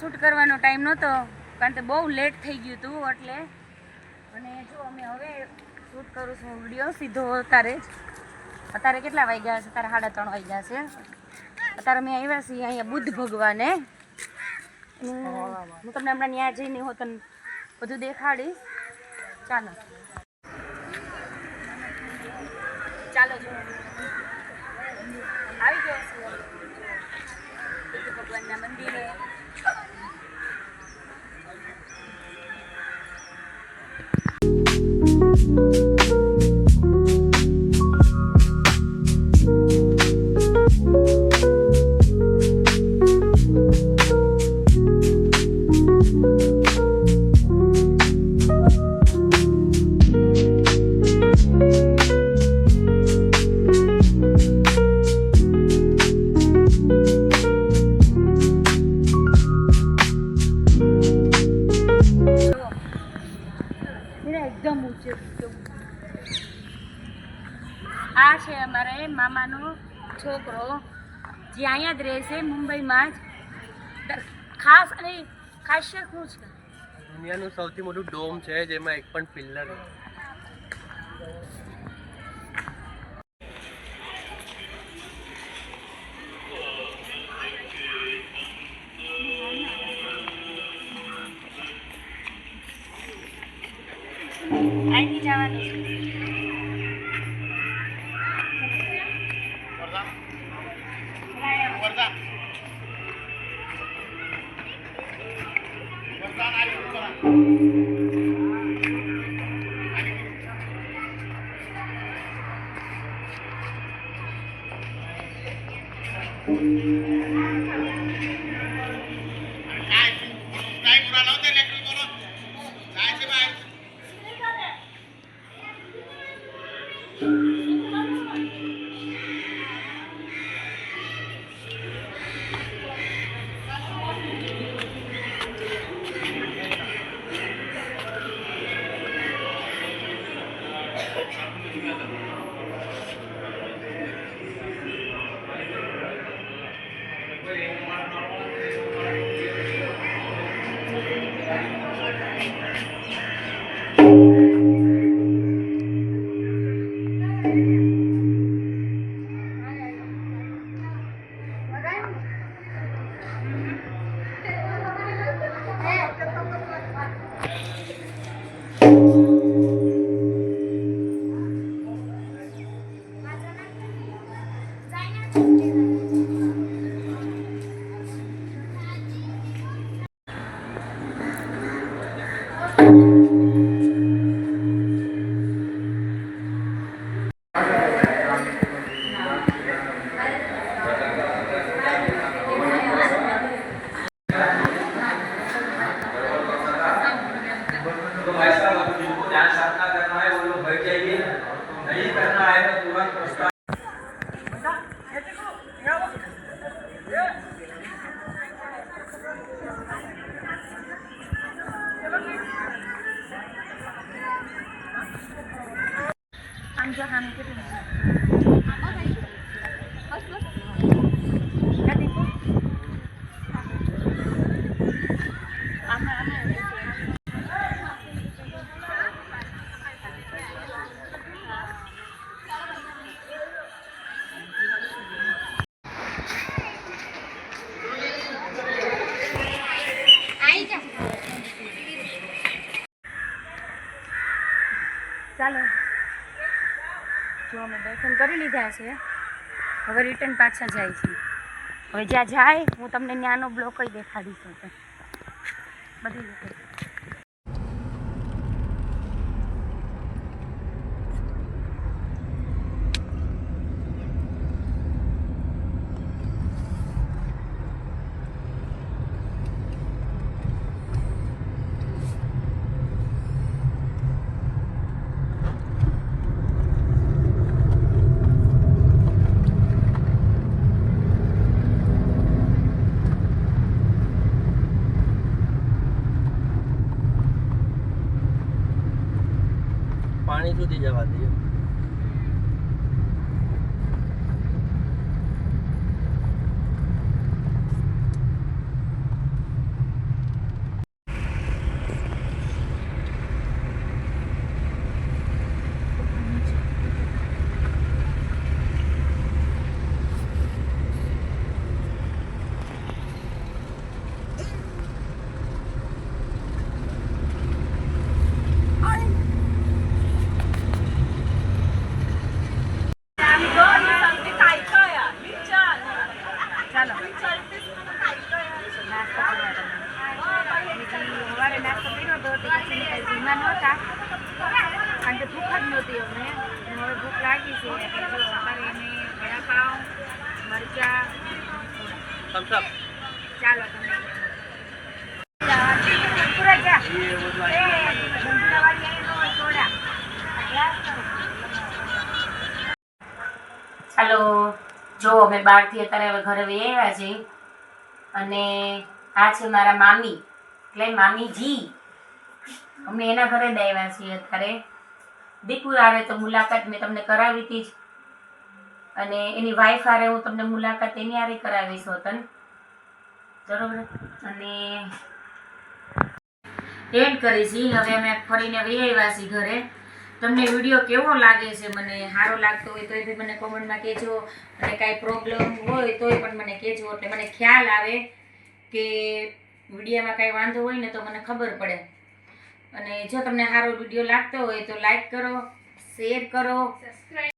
Shoot કરવાનો time નહોતો કારણ કે બહુ લેટ થઈ ગયું હતું એટલે. અને જો અમે હવે શૂટ કરું છું વિડીયો સીધો અત્યારે કેટલા વાગ્યા છે? અત્યારે 3:30 વાગ્યા છે. અત્યારે અમે આવ્યા છીએ અહીંયા બુદ્ધ ભગવાને. હું તમને હમણાં ત્યાં જઈને હોત બધું દેખાડીશ. ચાલો જો આવી ગયા છીએ બુદ્ધ ભગવાનના મંદિરે. એકદમ ઊંચે આ છે અમારે મામાનો છોકરો જે અહીંયા જ રહે છે મુંબઈમાં જ. ખાસ અને ખાસિયત શું છે? દુનિયાનું સૌથી મોટું ડોમ છે જેમાં એક પણ પિલ્લર નથી. અહીંથી જવાનું છે. આમ જો આમ કેટલું ચાલો જો અમે દર્શન કરી લીધા છે. હવે રિટર્ન પાછા જાય છે. હવે જ્યાં જાય હું તમને ત્યાંનો બ્લોક જ દેખાડીશ. બધી રીતે પાણી સુધી જવા દઈએ. સાંજે ભૂખ જ નહોતી અમને હવે ભૂખ લાગી છે એટલે જો અમારે એને વડાપાઉં મરચાં થમ્સ અપ ચાલો તમે પૂરા જા ચાલો જો અમે બહારથી અત્યારે હવે ઘરે વહી આવ્યા છીએ અને આ છે મારા મામી એટલે મામીજી અમે એના ઘરે જ આવ્યા છીએ અત્યારે દીપુર આવે તો મુલાકાત મેં તમને કરાવી હતી જ અને એની વાઈફ હારે હું તમને મુલાકાત એની હારે કરાવીશ વતન બરોબર અને એડ કરીશ હવે અમે ફરીને વહી આવ્યા છીએ ઘરે તમને વિડીયો કેવો લાગે છે મને સારો લાગતો હોય તો એ મને કોમેન્ટમાં કહેજો અને કાંઈ પ્રોબ્લેમ હોય તોય પણ મને કહેજો એટલે મને ખ્યાલ આવે કે વિડીયોમાં કાંઈ વાંધો હોય ને તો મને ખબર પડે અને જો તમને સારો વિડીયો લાગતો હોય તો લાઈક કરો શેર કરો